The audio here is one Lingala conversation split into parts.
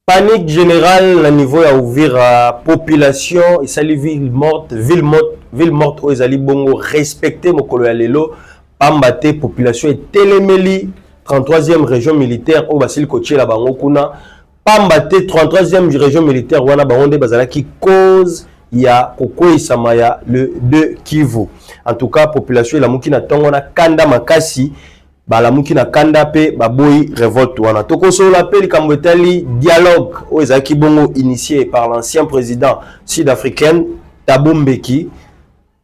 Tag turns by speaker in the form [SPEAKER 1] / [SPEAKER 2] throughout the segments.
[SPEAKER 1] Panique générale au niveau à ouvrir à population et sali ville morte où ezali bongo respecter mokolo ya lelo pambate population et téléméli 33e région militaire au basili kochela bango kuna pambate 33e région militaire wana bango bazala qui cause ya kokoisa maya le 2 Kivu. En tout cas population la mukina tongo na kanda makasi balamuki na kanda pe baboyi révolte wana toko so l'appel kambotali dialogue o ezaki bongo initié par l'ancien président sud-africain Thabo Mbeki.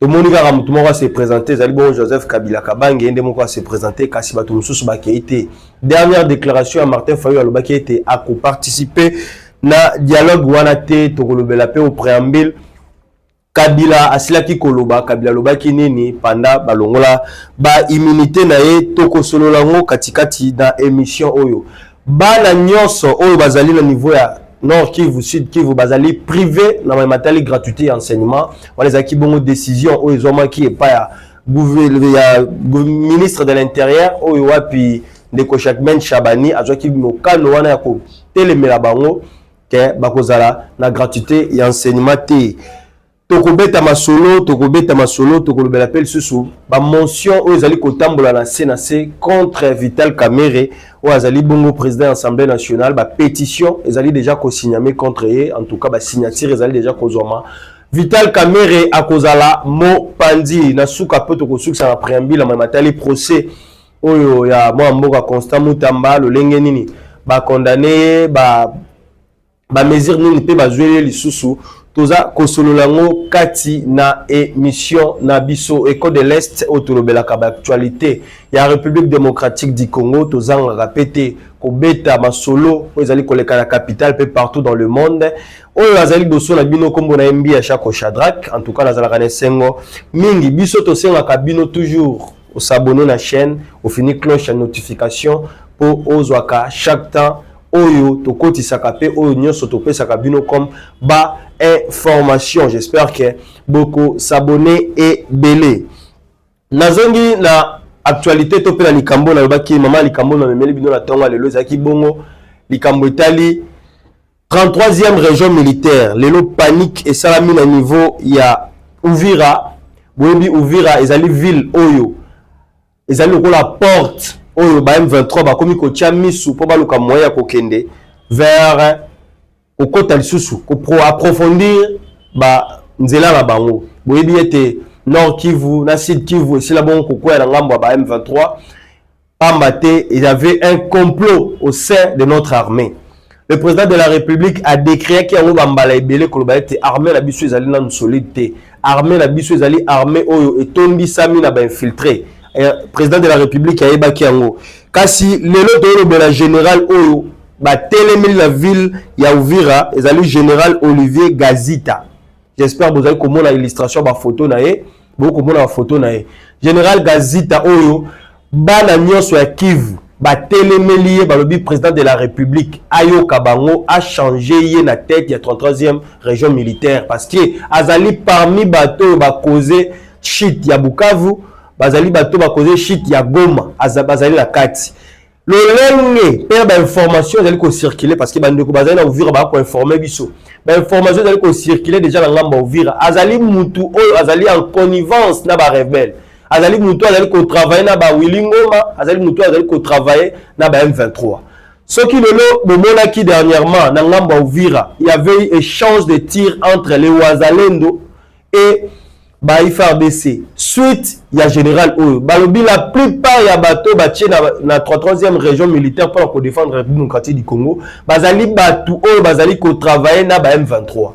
[SPEAKER 1] To monika ka mutu moko se présenter zali bon Joseph Kabila Kabange ende moko se présenter kasi bato mususu bakeite dernière déclaration à Martin Fayulu alobaki ete ako participer na dialogue wana te tokolobela pe au préambule Kabila asilaki koloba Kabila lobaki nini panda balongola ba immunité na ye toko solo lango katikati na émission oyo bana nyonso oyo bazali na niveau ya Nord Kivu Sud Kivu bazali privé na matali gratuité enseignement wala zaki bongo décision oyo zoma ki epa ya ministre de l'intérieur oyo wapi ndeko Chakmen Chabani azwaki mokano wana ya ko telemela bango ke bakozala na gratuité et enseignement te tokobeta masolo tokolobela appel susu ba mention oyo ezali kotambola na CNC contre Vital Kamerhe ou azali bongo président de l'Assemblée nationale ba pétition ezali déjà ko signer contre ye en tout cas ba signature ezali déjà kozoma Vital Kamerhe akozala mo pandi na suka pe tokosukisa na préambule na matali procès oyo ya mwa mboka Constant Mutamba lolenge nini ba condamné ba mesure nini pe ba jouer lisusu toza kosololango kati na émission na biso Écho de l'Est autolobela ka actualité ya République démocratique du Congo toza répété kobeta masolo ezali koleka la capitale pe partout dans le monde oyo azali boso na bino kombo na MB à chaque Shadrack en tout cas nazala kana sengo mingi biso to senga ka bino toujours au s'abonner na chaîne au fini cloche à notification pour ozwaka chaque temps oyo tokoti sakape oyo nyoso topesaka bino comme ba information. J'espère que beaucoup s'abonner et belé. Nazongi na actualité topela likambo na lobaki mama likambo na memeli bino na tonga lelo zaki bongo likambo Italie 33e région militaire lelo panique et salami na niveau ya Uvira boyebi Uvira ezali ville oyo ezali la porte oyo ba M23 ba komi ko misu po baluka moya ko kende vers au kota lisusu ko approfondir ba nzela na bango boyebi ete Nord Kivu na Sud Kivu et la bon koko ya ngambo ba M23 pambate il y avait un complot au sein de notre armée. Le président de la République a décrété qu'il y a un bambala ebele koloba ete armée la biso ezali na solide armée la biso ezali armée oyo etondi sami na ba infiltré. Président de la République a ébaki yango kasi lelo to le général oyo ba télémil la ville ya Uvira ezali général Olivier Gazita. J'espère vous avez comment la illustration ba photo na ye beaucoup comment la photo na ye général Gazita oyo bana nyonso ya Kivu ba télémeli ba lobi président de la République ayo kabango a changé ye na tête ya 33e région militaire parce que azali parmi bato ba causer shit ya Bukavu bazali bato ba causer shit ya Goma bazali la kati le lenge per ba information ezali ko circuler parce que bande ko bazali na Uvira ba ko informer biso ba information ezali ko circuler déjà na ngamba Uvira azali mutu oyo azali en connivence na ba rebelle azali mutu azali ko travailler na ba Wilingoma azali mutu azali ko travailler na ba M23 ce qui lelo bomona qui dernièrement na ngamba Uvira il y avait échange de tirs entre les Wazalendo et ba FARDC suite il y a général oyo balobi la plupart ya bato batie na 33e région militaire pour défendre la République démocratique du Congo bazali batu oyo bazali ko travailler na ba M23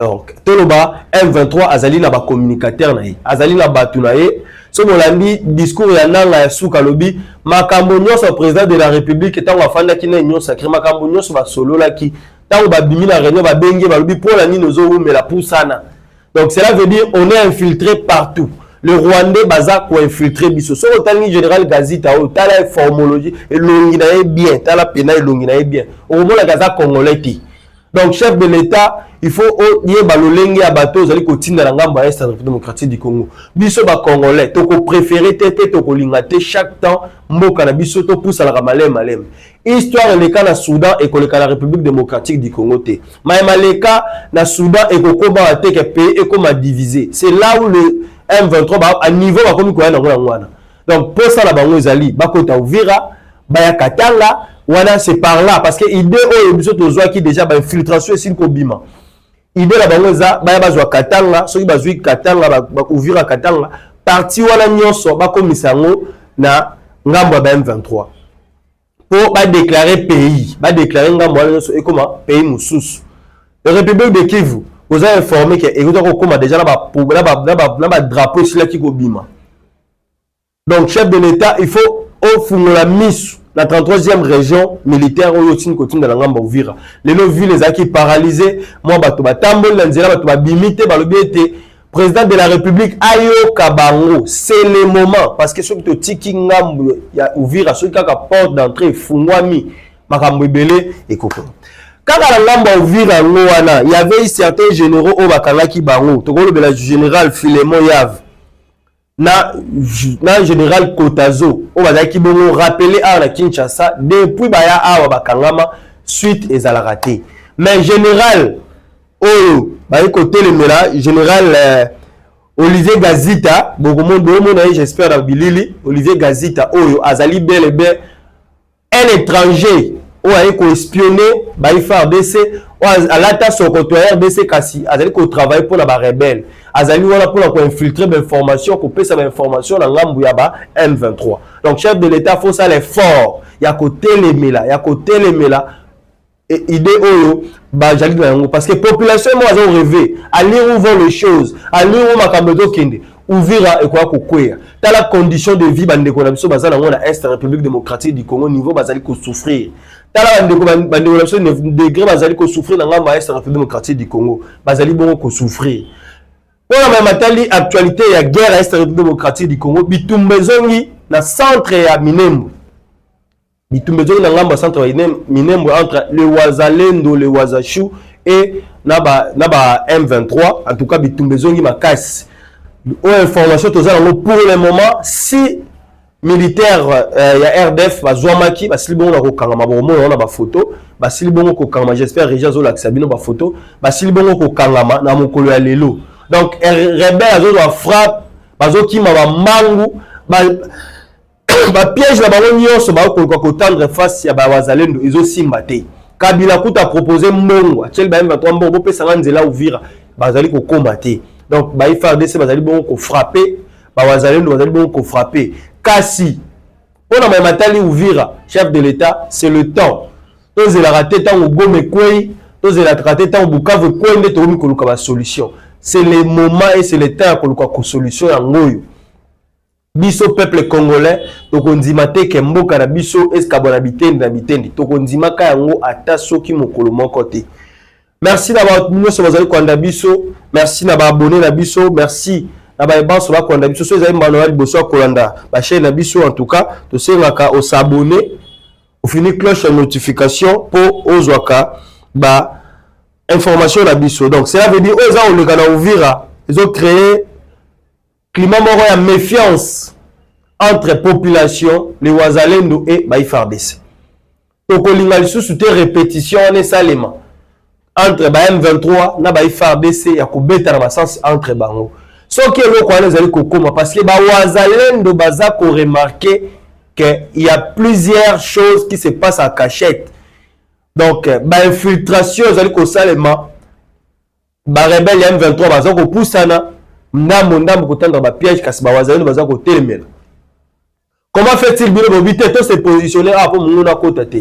[SPEAKER 1] donc toloba M23 azali na ba communicateur na ye azali na batu na ye so molandi discours ya nanga ya suka lobi makambo nyonso président de la République etango afanda ki na nyonso sacré makambo nyonso ba solola ki tango ba bimi na réunion ba bengi balobi pour la nino zo umela pusana. Donc cela veut dire on est infiltré partout. Le Rwandais baza ko infiltré biso. So otali général Gazita o tala formologie et longina bien, tala pena et longina bien. Au moment la gaza congolais ti. Donc chef de l'État, il faut y balolenge à bateau zali kotinda na ngambo est démocratique du Congo. Biso ba congolais, to ko préférer tété to ko lingate chaque temps mboka na biso to pousse la malem malem. Histoire le cas na Soudan et que la République démocratique du Congo té. Maïma le cas na Soudan et ko koba té que pays et comme divisé. C'est là où le M23 à niveau ba komi ko na ngwana. Donc pour ça la bango ezali ba kota Uvira, ba ya Katanga. Voilà, c'est par là parce que l'idée qui déjà infiltration ici kobima. Idée la bangoza ba bazwa Katanga, ceux qui bazwi Katanga ba ouvrir Katanga, parti wana nyonso ba komisango na ngambo ba M23. Pour ba déclarer pays, ba déclarer ngambo wana nyonso et comment pays mususu. La République de Kivu, vous avez informé que et vous comment déjà là ba drapeau ici là qui kobima. Donc chef de l'État, il faut au la mise la 33e région militaire au Yotin Kotin de la Ngamba Ouvira. Les villes les acquis paralysés, moi bato batambol lanzela bato babimité balobiete président de la République ayo kabango, c'est le moment parce que ceux qui tiki ngambo ya Ouvira ceux qui ka porte d'entrée fungwami makambo ebele et koko. Quand la Ngamba Ouvira ngwana, il y avait certains généraux au bakalaki bango, to golo bela général Philemon Yav. Na général Kotazo on va qui bon rappeler à la Kinshasa depuis baya awa bakangama suite ezala raté mais général oyo ba côté le mela général Olivier Gazita beaucoup monde j'espère dans bilili Olivier Gazita oyo azali bel et bien un étranger ou a ko espionner ba FARDC ou alata sokoto RDC kasi azali ko travailler pour la rebelle azali wala pour infiltrer l'information ko pesa l'information na ngambu ya ba M23. Donc chef de l'État faut ça l'effort ya côté les mela et idée oyo ba jali na ngo parce que population moi ont rêvé à lire où vont les choses à lire où makambo kende Ouvira et quoi kokwea ta la condition de vie bande ko na biso bazana ngona Est République démocratique du Congo niveau bazali ko souffrir ta la bande ko degré bazali ko souffrir na ngamba Est République démocratique du Congo bazali bongo ko souffrir. Pour la matali actualité ya guerre Est République démocratique du Congo bitumbezongi na centre ya Minembwe bitumbezongi na ngamba centre ya Minembwe entre le Wazalendo le Wazashu et na ba M23 en tout cas bitumbezongi makasi. Information pour le moment si militaire ya RDF bazwamaki basili bongo na kokanga bomo on a ba photo basili bongo kokanga j'espère Régia Zola Sabino ba photo basili bongo kokanga na mokolo ya lelo donc rebelle azo doit frappe bazoki ma mangu ba piège la bango nyonso ba ko tendre face ya ba wazalendo izo simba te Kabila kuta proposer mbongo atel ba M23 mbongo pesa nzela Uvira bazali ko combattre. Donc, il faut bazali bon ko frapper, bazali bon ko frapper. Kasi, on a matali Uvira, chef de l'État, c'est le temps. Tous la raté tant au Gome Kwei, tous la raté tant au Bukavu Kwei, mais tout le monde solution. C'est le moment et c'est le temps qu'on a solution en ngoyo. Biso peuple congolais, donc on dit maté que mboka na biso escabonabité na bitendi, donc on dit maka yango ata soki mokolo mon côté. Merci d'avoir tenu ce bazali kwanda biso, merci d'avoir abonné na biso, merci d'avoir banso ba kwanda biso, so ezali manuel boso kolanda ba chaîne na biso en tout cas, to sengaka au s'abonner, au finir cloche de notification pour ozwaka ba information na biso. Donc cela veut dire oza o le kana Uvira, ils ont créé climat moro ya méfiance entre population, les Wazalendo et ba FARDC. Donc olinga lisusu te répétition ne salema. Entre M23 na ba FARDC ya kobeta na sens entre bango. Ce qui est le quoi les kokoma parce que ba wazalendo baza ko remarquer que il y a plusieurs choses qui se passent en cachette. Donc ba infiltration zali ko salema ba rebelle M23 baza ko poussana ndambo ko tendre ba piège kasi ba wazalendo baza ko telemela. Comment fait-il bien bobité to se positionner à pour muna kota te?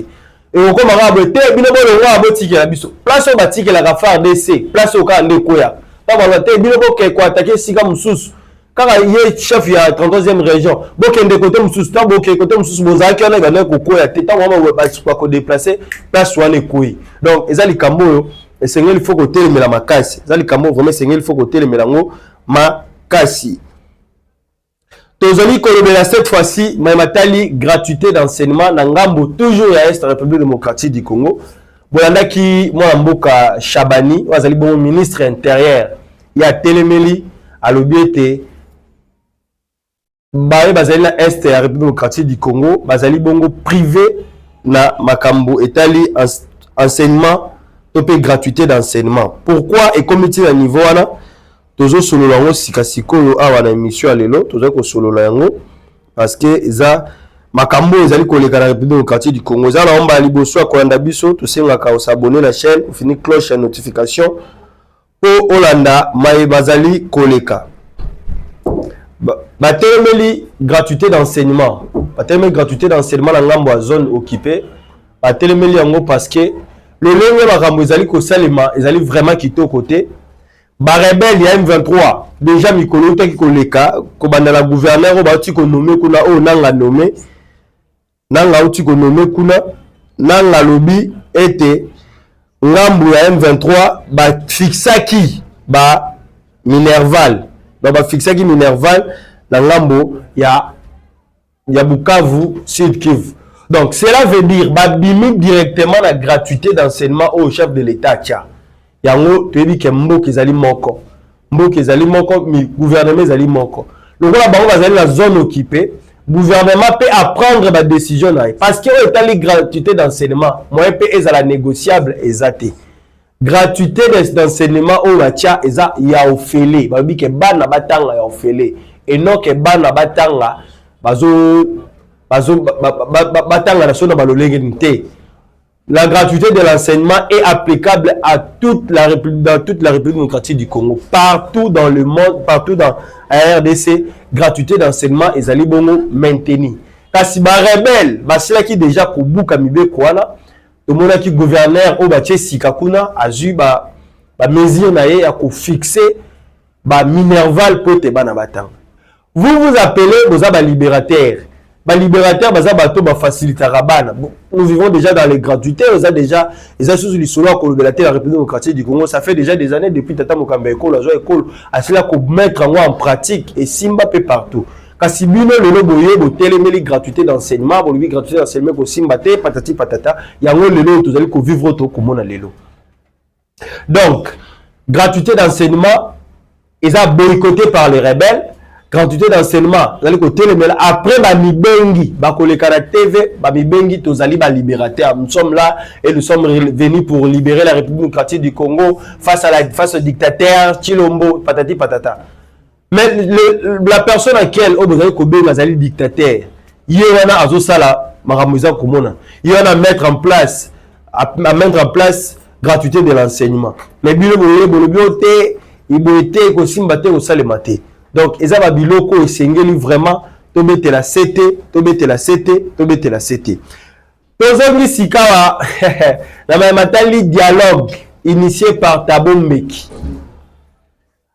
[SPEAKER 1] Et on commence à te bino bolo wa botiki la biso place au batiki la FARDC place au ka ndekoya pas voilà te bino bo ke ko attaquer sika mususu kaka ye chef ya 33e région bo ke ndekote mususu ta bo ke kote mususu bozaki na gana ko koya te ta wama ba kwa ko déplacer place wane koyi donc ezali kambo yo esengeli faut ko telemela makasi ezali kambo vraiment esengeli faut ko telemela ngo makasi. Tozali kolobela cette fois-ci, matali gratuité d'enseignement na ngambo toujours ya Est République démocratique du Congo. bolanda ki mwana mboka Chabani wazali bon ministre intérieur ya Telemeli alobi ete baye bazali na est ya République démocratique du Congo bazali bongo privé na makambo etali enseignement topé gratuité d'enseignement. Pourquoi et comme il à niveau wana tozo solo lango sikasiko awa na émission ya lelo tozo ko solo lango parce que eza makambo ezali koleka na République démocratique du Congo za na omba liboso akolanda biso to senga ka s'abonner la chaîne ou fini cloche ya notification po Olanda maye bazali koleka batelemeli gratuité d'enseignement batelemeli gratuité d'enseignement na ngambo ya zone occupée batelemeli yango parce que le longue makambo ezali ko salema ezali vraiment kitoko côté ba rebelle ya M23 déjà mikolo taki koleka ko banda la gouverneur ba ti ko nommer kuna o nanga nommer nanga uti ko nommer kuna nanga lobi ete ngambo ya M23 ba fixaki ba Minerval ba fixaki Minerval na ngambo ya Bukavu Sud Kivu. Donc cela veut dire ba bimi directement la gratuité d'enseignement au chef de l'État tia. Yango toyebi ke mboka ezali moko. Mboka ezali moko, mi gouvernement ezali moko. Lokola bango bazali la zone occupée, gouvernement peut apprendre ba décision na parce que état gratuité d'enseignement, moi peut ezala négociable ezate. Gratuité d'enseignement au batia eza ya ofele. Ba bi ke bana batanga ya ofele. Et non que bana batanga batanga na sona balolenge nte. La gratuité de l'enseignement est applicable à toute la République, dans toute la République démocratique du Congo. Partout dans le monde, partout dans la RDC, gratuité d'enseignement est allé bongo maintenu. Kasi ba rebelle, ba sila qui déjà kubuka mibe kwana, to mona ki gouverneur o ba sikakuna azu ba mesure na ye ya ko fixer ba Minerval pote bana batanga. Vous appelez boza ba libérateur. Ba libérateur baza bato ba facilitateur bana. Nous vivons déjà dans les gratuités, ils ont sous le solo de la République démocratique du Congo. Ça fait déjà des années depuis Tata Mokamba école, école, à cela qu'on mettre en pratique et Simba peut partout. Kasi bino le loboye bo téléméli gratuité d'enseignement, bo lui gratuité d'enseignement ko Simba te patati patata, yango lelo to zali ko vivre to ko mona lelo. Donc, gratuité d'enseignement ils ont boycotté par les rebelles. Gratuité d'enseignement, après ba mibengi, ba koleka TV, ba mibengi tozali ba libérateur. Nous sommes là et nous sommes venus pour libérer la République démocratique du Congo face au dictateur Chilombo patati patata. Mais la personne à laquelle on besoin ko benga zali dictateur, yéwana azosala maramuza komona. Yéwana mettre en place gratuité de l'enseignement. Mais bilo bolote, ibote ko simbate ko salemate. Donc, ils ont biloko et sengeli vraiment to mettre la CT, to mettre la CT, to mettre la CT. Tozongi sikawa na matali dialogue initié par Thabo Mbeki.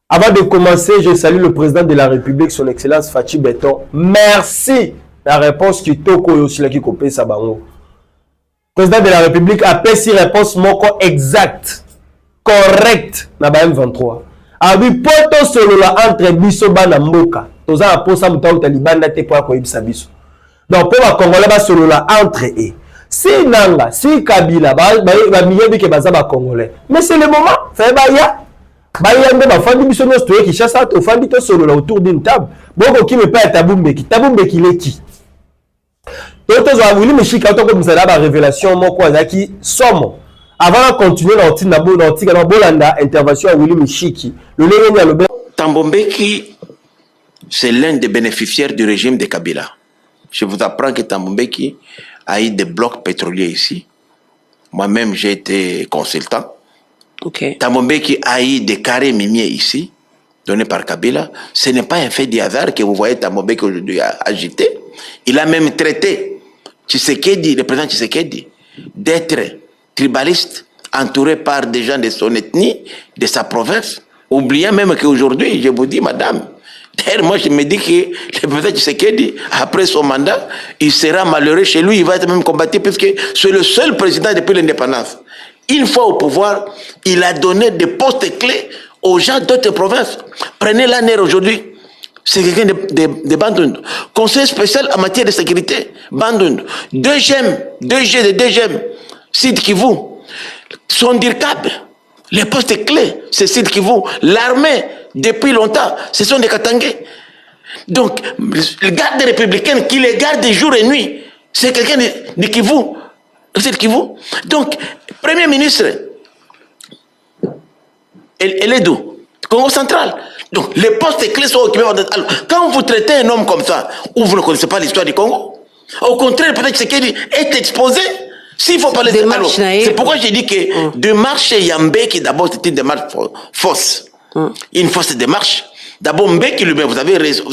[SPEAKER 1] Avant de commencer, je salue le président de la République, son excellence Fachi Beton. Merci la réponse qui toko yoshila ki kopé sabango. Président de la République a fait si réponse moko exact, correct na ba M23. Abi poto solo la entre biso bana mboka toza na posa mutaou talibanda te kwa koyebisa biso donc pour ba congolais ba solo la entre et si nanga si Kabila ba miyebi ke baza ba congolais mais c'est le moment fait ba ya ndo ba fandi biso no stoye ki chassa to fandi to solo la autour d'une table boko ki me pa Thabo Mbeki leki toto zo wili mishika to ko msala ba révélation moko azaki somo. Avant de continuer dans intervention à Willy Michiki,
[SPEAKER 2] Thabo Mbeki, c'est l'un des bénéficiaires du régime de Kabila. Je vous apprends que Thabo Mbeki a eu des blocs pétroliers ici. Moi-même, j'ai été consultant.
[SPEAKER 3] Okay.
[SPEAKER 2] Thabo Mbeki a eu des carrés miniers ici, donnés par Kabila. Ce n'est pas un fait du hasard que vous voyez Thabo Mbeki aujourd'hui agité. Il a même traité Tshisekedi, le président Tshisekedi, d'être tribaliste, entouré par des gens de son ethnie, de sa province, oubliant même qu'aujourd'hui, je vous dis, madame, d'ailleurs, moi je me dis que le président Tshisekedi, après son mandat, il sera malheureux chez lui, il va être même combattu, puisque c'est le seul président depuis l'indépendance. Une fois au pouvoir, il a donné des postes clés aux gens d'autres provinces. Prenez l'ANR aujourd'hui, c'est quelqu'un de Bandung. Conseil spécial en matière de sécurité, Bandung. 2G, Sud Kivu. sont DIRCAB. Les postes clés, c'est Sud Kivu. L'armée, depuis longtemps, ce sont des Katangais. Donc, le garde républicain qui les garde jour et nuit, c'est quelqu'un de Kivu. Sud Kivu. Donc, Premier ministre, elle est d'où? Congo central. Donc, les postes clés sont occupés par... Alors, quand vous traitez un homme comme ça, ou vous ne connaissez pas l'histoire du Congo, au contraire, peut-être ce qu'il est exposé. S'il faut parler de c'est pourquoi j'ai dit que démarche Yambé, d'abord c'est une démarche fausse. Une fausse démarche. D'abord Mbeki lui-même, vous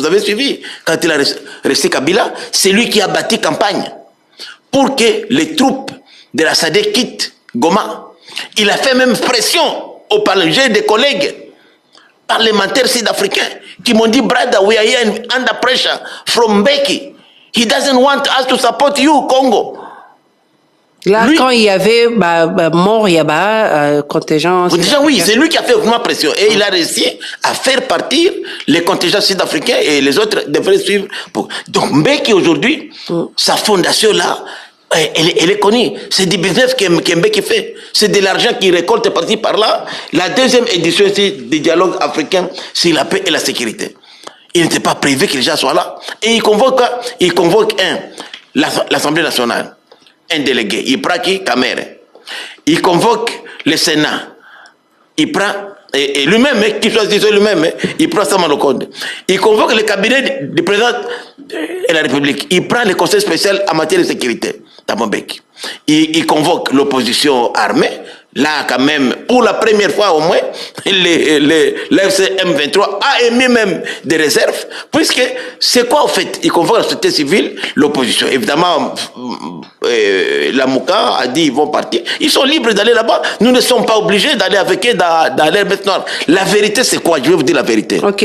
[SPEAKER 2] avez suivi, quand il a resté Kabila, c'est lui qui a bâti campagne pour que les troupes de la SADC quittent Goma. Il a fait même pression au Parlement. J'ai des collègues parlementaires sud-africains qui m'ont dit, brother, we are here under pressure from Mbeki. He doesn't want us to support you, Congo.
[SPEAKER 3] Là, lui, quand il y avait mort Yaba, contingent...
[SPEAKER 2] Oui, c'est lui qui a fait vraiment pression. Et il a réussi à faire partir les contingents sud-africains et les autres devraient suivre. Donc, Mbeki aujourd'hui, sa fondation-là, elle est connue. C'est du business que Mbeki fait. C'est de l'argent qu'il récolte par-ci, par-là. La deuxième édition ici du dialogue africain sur la paix et la sécurité. Il n'était pas prévu que les gens soient là. Et il convoque l'Assemblée nationale. Un délégué, il prend qui? Kamere. Il convoque le Sénat. Il prend, et lui-même, qui choisit lui-même, il prend Sama Lokonde. Il convoque le cabinet du président de la République. Il prend le conseil spécial en matière de sécurité, Tabombek. Il convoque l'opposition armée. Là, quand même, pour la première fois au moins, l'FC M23 a émis même des réserves, puisque c'est quoi, en fait? Il convoque la société civile, l'opposition. Évidemment, la Mouka a dit ils vont partir. Ils sont libres d'aller là-bas. Nous ne sommes pas obligés d'aller avec eux dans l'air maintenant. La vérité, c'est quoi? Je vais vous dire la vérité.
[SPEAKER 3] Ok,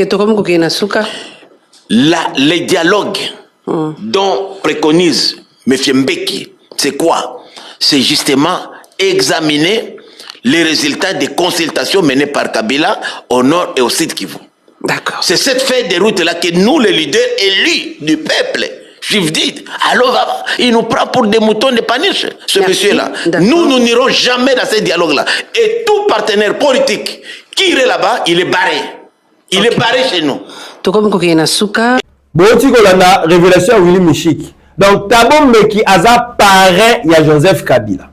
[SPEAKER 2] les dialogues dont préconise M. Mbeki, c'est quoi? C'est justement examiner les résultats des consultations menées par Kabila au nord et au sud Kivu.
[SPEAKER 3] D'accord.
[SPEAKER 2] C'est cette feuille de route-là que nous, les leaders élus du peuple, je vous dis, alors il nous prend pour des moutons de paniche, ce monsieur-là. Nous n'irons jamais dans ce dialogue-là. Et tout partenaire politique qui irait là-bas, il est barré. Il est barré chez nous.
[SPEAKER 1] Botikolanda, révélation à Willy Michik. Donc, Thabo Mbeki aza parrain, il y a Joseph Kabila.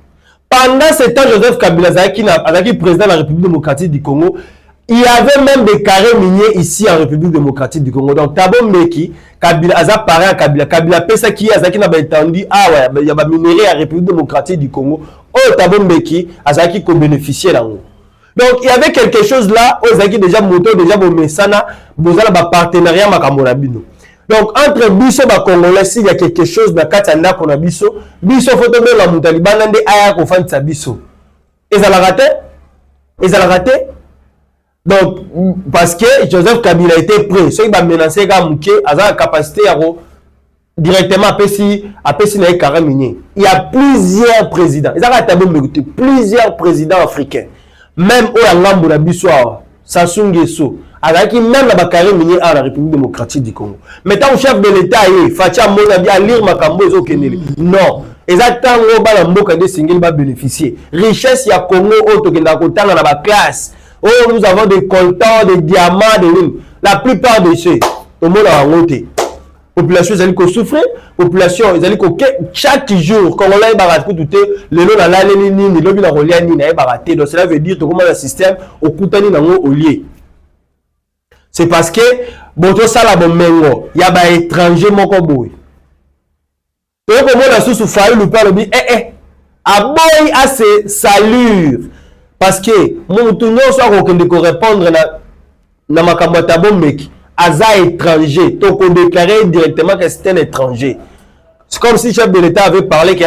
[SPEAKER 1] Pendant ce temps, Joseph Kabila, président de la République démocratique du Congo, il y avait même des carrés miniers ici en République démocratique du Congo. Donc, Thabo Mbeki, Kabila, aza parrain à Kabila. Kabila, pesa qui n'a pas entendu, ah ouais, il y a des minéraux en République démocratique du Congo. Oh, Thabo Mbeki, azaki ko bénéficier là. Donc, il y avait quelque chose là, aux aki déjà moto, déjà bon mesana, bozala ba partenariat makamorabino. Donc, entre biso ba Congolais, s'il y a quelque chose dans Katana qu'on a biso photo de la Moutaliban, de aya ko fan sa biso. Et ça l'a raté. Donc, parce que Joseph Kabila était prêt. Ceux qui va menacer Gamouké, a la capacité à directement à na carré minier. Il y a plusieurs présidents. Ils ont plusieurs présidents africains. Même au Yangambo na biso, Sassou Nguesso. Alors même la carré minier à la République démocratique du Congo. Maintenant, le chef de l'État, Fatia Monabi à lire Makambo et Kenele. Non. Exactement, le Mboka de Singel va bénéficier. Richesse, il y a Congo, autre que la Kotanga dans la classe. Oh, nous avons des coltans, des diamants, des lignes. La plupart de ceux, tout le monde a monté. Population, ils allaient souffrir. Population, ils allaient chaque jour, quand on l'a baraté, tout est, le lot dans la ligne, le lobby dans le lien, il a baraté. Donc, cela veut dire que comment le système, au Koutani, dans le lieu. C'est parce que, boto sala bomengo, y a ba étranger moko boy. Et comme on a sous faille le parle bi aboy a ses salures parce que mon tout soit qu'on répondre na makambo Thabo Mbeki aza étranger, donc on déclarait directement que c'était un étranger. C'est comme si le chef de l'État avait parlé que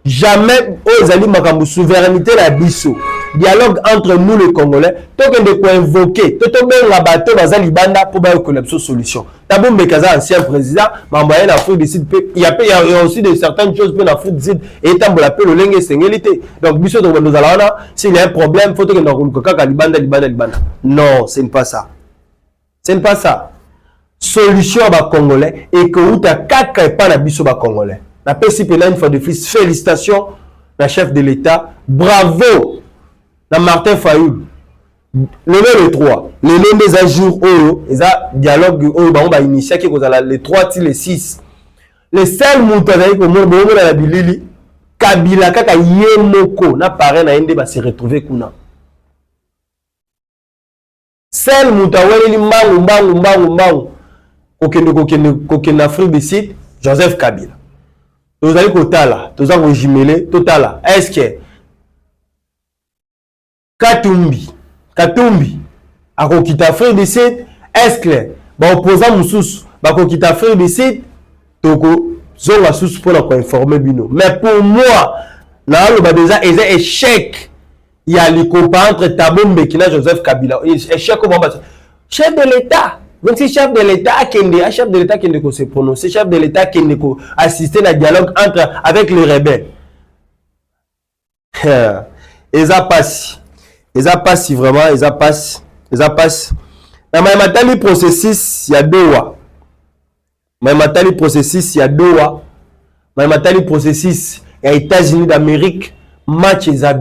[SPEAKER 1] jamais aux alliés makambo souveraineté la biso. Dialogue entre nous les Congolais, tant qu'on doit invoquer, tout le monde la bateau dans la Libanda pour une solution. Thabo Mbeki est ancien président, mais en Afrique du Sud, il y a aussi de certaines choses en Afrique du Sud, et tant qu'on l'appelle le lingue singélité. Donc, biso de nous allons s'il y a un problème, il faut que nous avons Libanda. Non, ce n'est pas ça. Ce n'est pas ça. Solution à Congolais et que vous avez quatre pas na biso Congolais. La PCP là une fois de plus, félicitations, la chef de l'État, bravo. na Martin Fayulu le 3 les jours oyo eza dialogue oyo bango ba initié ki kozala le 3 ti le 6 le seul mutu azali komona bongo na bilili Kabila kaka ye moko na parrain na ende ba se retrouver kuna seul mutu aweleli mbangu kokende Afrique du Sud Joseph Kabila tozali kotala toza kojimele totala est-ce que Katumbi akokita Afrique du Sud est-ce que ba opposant mususu bakokita Afrique du Sud toko zonga susu pour la informer bino mais pour moi na lo ba déjà échec il y a les copains entre Thabo Mbeki na Joseph Kabila échec comme chef de l'État donc si chef de l'État chef de l'État qui ne se prononcer chef de l'État qui ne assister à dialogue entre avec les rebelles et ça passe vraiment et ça passe na matali processus ya Doha matali processus ya Doha matali processus ya États-Unis d'Amérique match est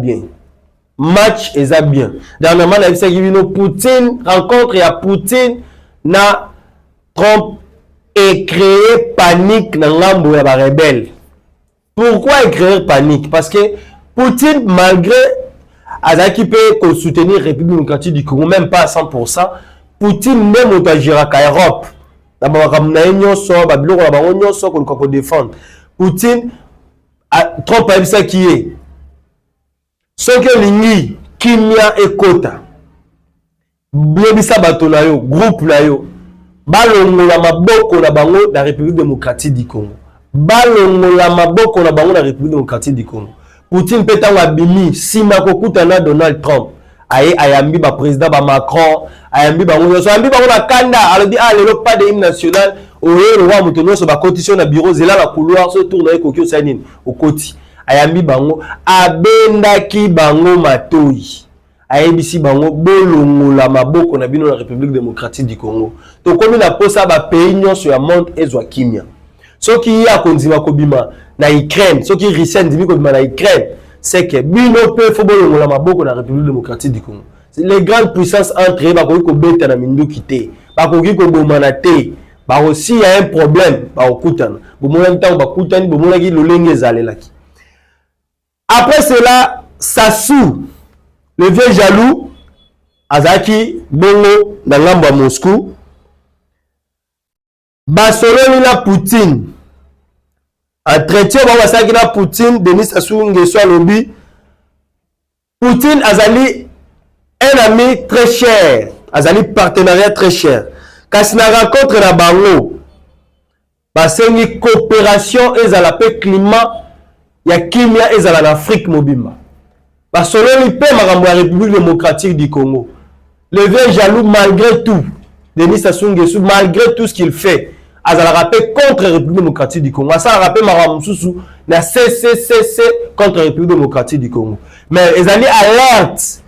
[SPEAKER 1] bien dernièrement on a vu ça Poutine rencontre ya Poutine na Trump et créer panique dans l'ambo ya ba rebelle. Pourquoi créer panique? Parce que Poutine malgré azaki peut soutenir la République démocratique du Congo même pas à 100%, Poutine même otagira ka Europe. Na ba kamna nyonso ba biloko na bango nyonso ko défendre. Poutine Trump a vu ça qui est ce que lingi kimia ekota blebisa bato na yo groupe na yo balongola maboko na bango na République démocratique du Congo balongola maboko na bango na République démocratique du Congo Poutine petanga bimi sima kokuta na Donald Trump ayambi ba président ba Macron ayambi bango so ayambi bango na kanda alobi lelo pas de hymne national oye le roi mutono so ba cotition na bureau zela la couloir so tourne e kokio sanine okoti ayambi bango abendaki bango matoi ayebisi bango bolongola maboko na bino na République démocratique du Congo to komi na posa ba pays nyonso ya monde ezwa kimia soki ya konzima kobima na Ukraine soki Russie ndimi kobima na Ukraine c'est que bino pe fo bolongola maboko na République démocratique du Congo les grandes puissances entre eux bakoki kobeta na minduki te bakoki kobomana te ba aussi y a un problème ba okutana bomona ntango bakutani bomona ki lolenge ezalelaki. Après cela, Sassou, le vieux jaloux, Azaki, Bongo, dans l'ambo à Moscou, Basoloni na Poutine, entretien Babasaki na Poutine, Denis Sassou Nguesso Alobi, Poutine Azali, un ami très cher, Azali partenariat très cher. Quand il a rencontré la Bango, Basengi coopération et à la paix climat, ya kimia ezala na Afrique mobimba ba soloni pe makambo ya République démocratique du Congo le vieux jaloux malgré tout Denis Sassou Nguesso malgré tout ce qu'il fait azala rappel contre la République démocratique du Congo ça rappelle makambo susu na CCCC contre la République démocratique du Congo mais ezali alerte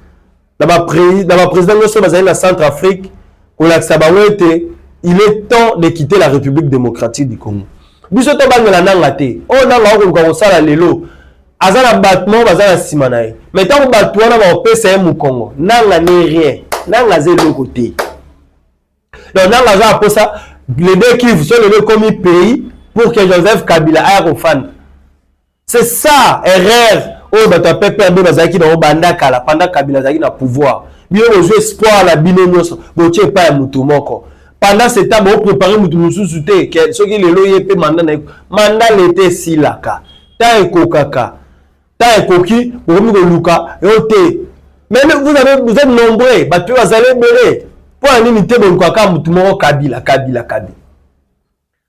[SPEAKER 1] dans ma président Ngoso bazali na Centrafrique ko la sabawete il est temps de quitter la République démocratique du Congo. Biso to bangela nanga te o nanga ko ko sala lelo azana battement bazana simanae mais tant batwana ba opesa mu Congo nanga ne rien nanga zelo côté donc nanga za posa les deux qui sont le comme pays pour que Joseph Kabila aille refan c'est ça erreur o bata pepe ndo bazaki na banda kala pendant Kabila zaki na pouvoir bio ozo espoir la bino nyoso botie pa ya mutu moko. Pendant ce temps, on prépare mutu sous-souté que ce qui le loyer pe mandat l'été si laka. Ta ekokaka. Ta ekoki, pour nous luka yote. Mais vous êtes nombreux, batu bazale belé. Pour un limité bon kaka mutu moko Kabila.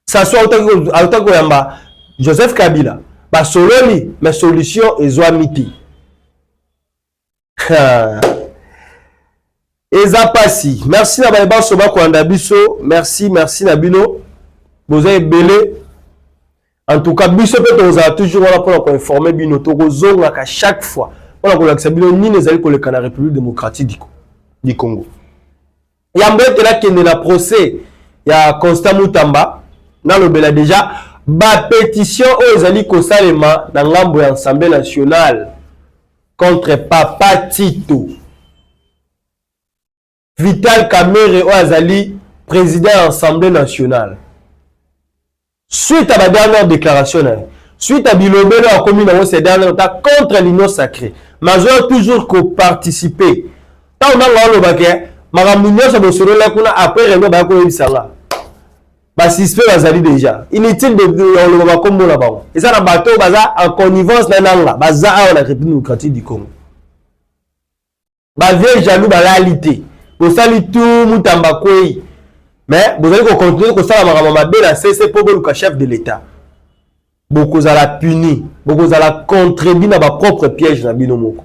[SPEAKER 1] Ça soit autant que yamba Joseph Kabila. Ba sololi, mais solution ezo miti. Eza pasi. Merci na ba soba ko biso. Merci Nabino. Vous avez belé. En tout cas, biso peut on a toujours là pour informer bino to zonga ka chaque fois. Pour ko laksa bino ni les ali ko le Canada République démocratique du Congo. Ya mbete là kende na procès ya Constant Mutamba na lobela déjà ba pétition aux ali ko salema na ngambo ya Assemblée nationale. contre Papa Tito. Vital Kamerhe Oazali, président de l'Assemblée nationale. Suite à ma dernière déclaration, suite à Bilobelo a commis dans ces derniers temps contre l'union sacrée, Major toujours participer. Tant on a le baquet, Maramunio Sabosoro Lakuna après Renaud Bako Sala. Suspect Bazali déjà. Inutile de le comme là-bas. Et ça, le bateau baza en connivence là, baza à la République démocratique du Congo. Bavier jaloux ba réalité. Vous saluez tout Moutamba Kouei. Mais vous allez continuer que ça la maman la CC pour le chef de l'État. Beaucoup à la puni, beaucoup à la contribuer dans ma propre piège na binomoko.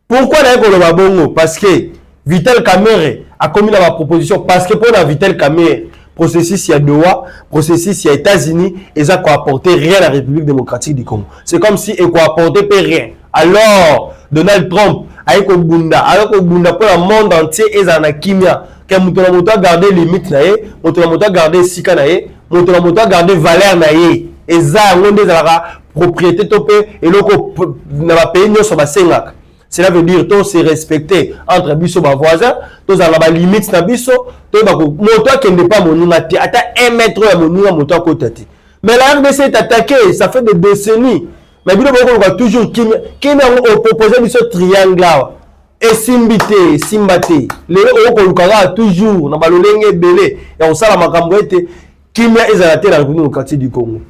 [SPEAKER 1] Pourquoi d'ailleurs qu'on le va bongo? Parce que Vital Kamerhe a commis ma proposition parce que pour la Vital Kamerhe processus il y a Doha, processus il y a États-Unis et ça quoi apporter rien à la République démocratique du Congo. C'est comme si il quoi apporter rien. Alors Donald Trump avec Obunda, pour le monde entier et ça kimia que mutonamoto a gardé limite na ye, mutonamoto a gardé sika na ye, mutonamoto a gardé valeur na ye. Et ça on des la propriété topé et loko na ba pays nyo so ba sengaka. Cela veut dire tous se respecter entre biso ba voisins, tous à la limite na biso, tous ba moto qui n'est pas monunga ti ata 1 mètre ya monunga moto à côté. Mais la RDC est attaquée, ça fait des décennies. Mais bino boko va toujours qui on proposer biso triangle là. Et simbate les okoluka toujours na balolenge belé et on sala makambo ete kimia ezalate la République démocratique du Congo.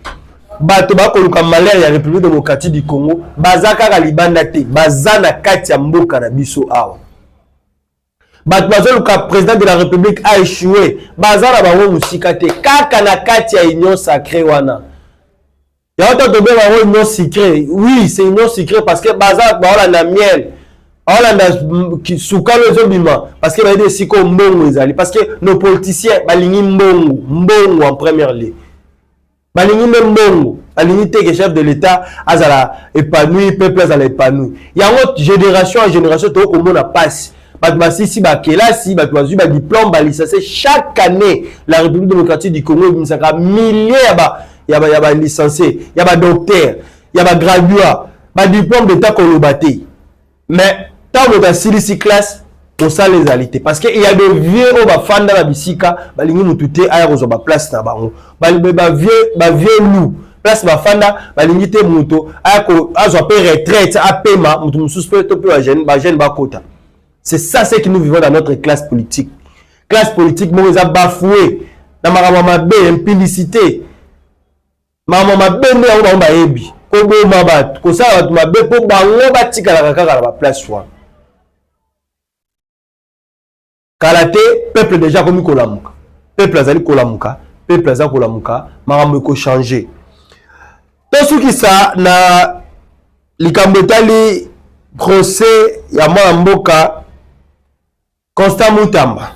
[SPEAKER 1] Bato bakoluka malaire ya République démocratique du Congo bazaka ka libanda te bazana kati ya mboka na biso awa. Bato bazoluka président de la République a échoué bazana bango musika te kaka na kati ya union sacrée wana. Ya autant de bango union sacrée. Oui, c'est union sacrée parce que bazana ba na miel. Qui soukalo zobima parce que ba des siko mbongo ezali parce que nos politiciens balingi mbongo en première ligne. Balingi mbongo, balingi te que chef de l'État azala épanoui, peuple azala épanoui. Il y a une autre génération en génération to ko mona passe. Batmasisi ba kelasi, batmazu ba diplôme ba licence chaque année la République démocratique du Congo bimisaka milliers ya ba licenciés, ya ba docteur, ya ba graduat, ba diplôme d'état kolobate. Mais tant que dans silisi classe pour ça les alités parce que il y a des vieux au ba fanda ba bisika balingi mututé aya ko ba place na bango ba vieux loup place ba fanda balingi te muto aya ko azo pe retraite a paiement mutu mususpect to pe ba jeune ba kota. C'est ça ce que nous vivons dans notre classe politique mo za bafoué na mama be implicité mama be ne ba ebi ko bo mabat ko sa ba be po bango batika la kaka la place soir. Kalate, peuple déjà comme Kolamuka. Peuple azali Kolamuka. Peuple azali Kolamuka. Marambo ko changer. Tout ce qui ça na likambetali procès ya mboka Constant Mutamba.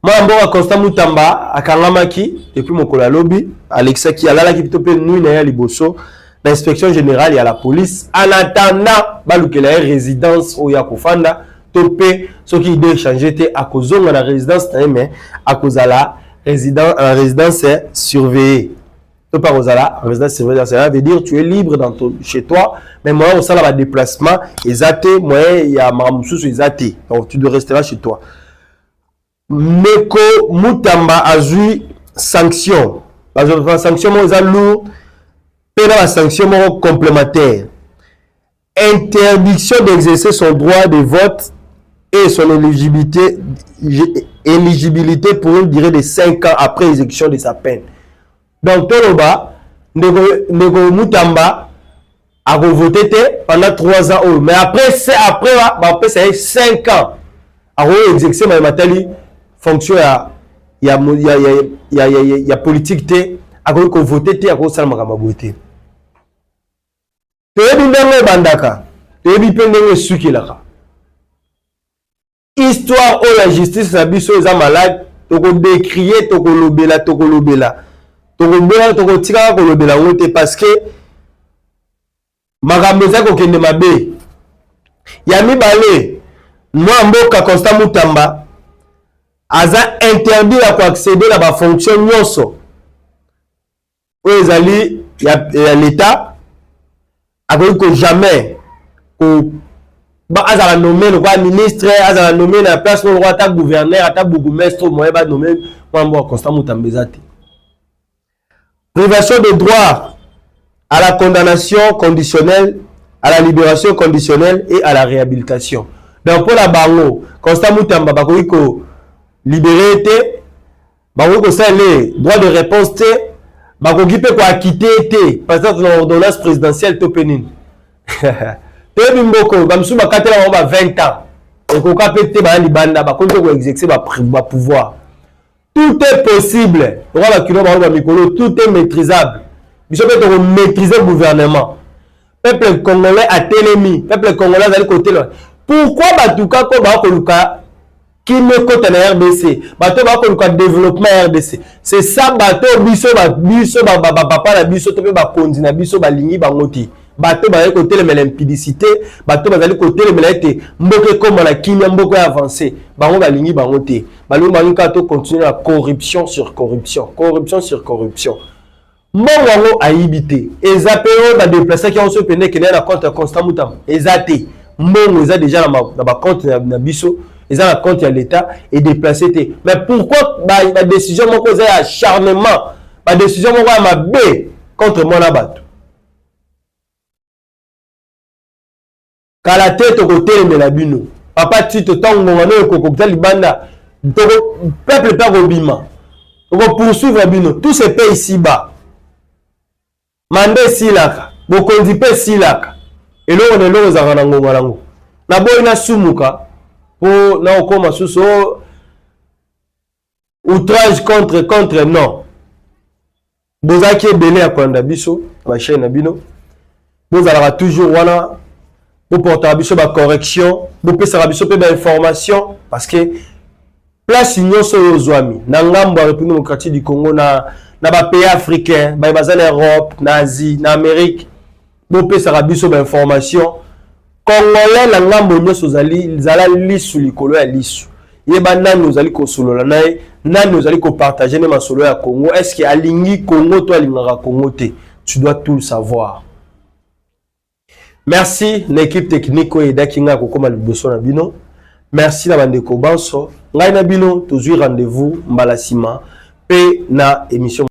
[SPEAKER 1] Mboka Constant Mutamba akangamaki depuis mokola lobby Alexa qui alala ki tope nuit na ya liboso l'inspection générale ya la police en attendant balukela résidence au Yakofanda. Topé ce qui doit changer te à cause de la résidence mais à cause de la résidence surveillée. Tu pas cause de la résidence surveillée, ça veut dire tu es libre dans chez toi mais moi on sala va déplacement exacté moi il y a mamoussou exacté donc tu dois rester là chez toi. Meko Mutamba a eu sanction parce que la sanction moi ça lourd pena la sanction complémentaire interdiction d'exercer son droit de vote et son éligibilité pour une durée de 5 ans après exécution de sa peine. Donc, Toloba, Nego Mutamba a voté pendant 3 ans. Mais après c'est 5 ans. A exécuté ma matali fonction il y a politique te a voté te a salma kamabote. Tebi ndenge bandaka, tebi pendenge sukilaka. Histoire où la justice na biso eza malade, toko décrier, toko lobela. Toko tika ko lobela ngote parce que makambo za ko kende mabe. Ya mibale, moi mboka Constant Mutamba aza interdit à accéder à la fonction nyonso. Où ezali ya l'État. Que jamais azala nommé le roi ministre, azala nommé na place le roi ta gouverneur, ta bourgmestre, moi ba nommé moi Constant Mutamba. Privation de droit à la condamnation conditionnelle, à la libération conditionnelle et à la réhabilitation. Donc pour la bango, Constant Mutamba bakoki ko libérer té, bakoki ko ça les droits de réponse té, bakoki pe ko acquitter té, parce que l'ordonnance présidentielle to penine. Te bimboko bamsu bakatela ba 20 ans. Et ko kapete ba libanda ba konto ko exercer ba pouvoir. Tout est possible. Roi bakilo ba mikolo, tout est maîtrisable. Biso peut maîtriser le gouvernement. Peuple congolais a télémi, peuple congolais a côté là. Pourquoi batuka ko ba koluka qui me côté na RDC? Bato ba koluka développement RDC. C'est ça bato biso ba papa na biso to pe ba kondi na biso ba lingi ba ngoti. Bato ba côté le limpidicité, bato ba côté le melete mboke comme la kimia mboke avancé. Bango ba lingi ba ngoti. Balu manuka to continuer la corruption sur corruption, corruption sur corruption. Mongo a ibité. Ezapeo ba déplacer qui ont se peine que na compte Constant Mutamba. Ezate. Mongo eza déjà na ba compte na biso, eza na compte ya l'état et déplacer té. Mais pourquoi ba décision moko eza acharnement, ba décision moko ya mabe contre moi na bato. Kala tête au côté de la bino. Papa tito tango ngano ko ko libanda. Peuple pas robima. On va poursuivre bino. Tout se paye ici bas. Mandé silaka, bokondi pe silaka. Et là on est là aux aranango marango. Na boy na sumuka pour na okoma suso outrage contre non. Bozaki belé à kwanda biso, ma chaîne na bino. Bozala toujours wana pour porter biso ba correction, pour pesa biso pe ba information parce que place nyonso yo zwami na ngambo ya République démocratique du Congo na ba pays africains, ba bazana Europe, na Asie, na Amérique, bo pesa biso ba information congolais na ngambo nyonso zala lisu likolo ya lisu. Yeba nani ozali ko solola nae, nani ozali ko partager na masolo ya Congo, est-ce que alingi Congo to alingaka Congo te? Tu dois tout le savoir. Merci l'équipe technique et dakinga ko koma liboso na bino. Merci na bandeko banso. Ngai na bino tozui rendez-vous mbalasima pe na émission